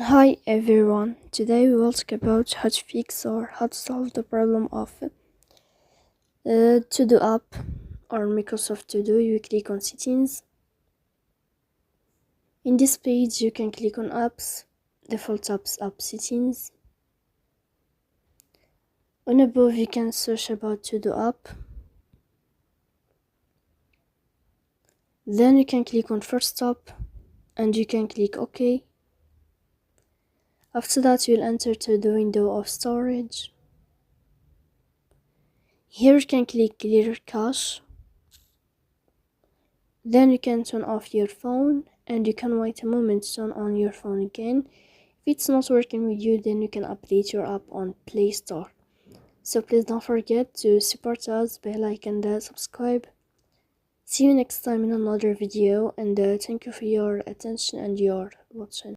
Hi everyone, today we will talk about how to fix or how to solve the problem of To-Do app or Microsoft To-Do. You click on settings. In this page you can click on apps, default apps, app settings. On above you can search about To-Do app. Then you can click on first stop and you can click OK. After that you'll enter to the window of storage. Here you can click clear cache. Then you can turn off your phone and you can wait a moment to turn on your phone again. If it's not working with you, then you can update your app on Play Store. So please don't forget to support us by like and subscribe. See you next time in another video, and thank you for your attention and your watching.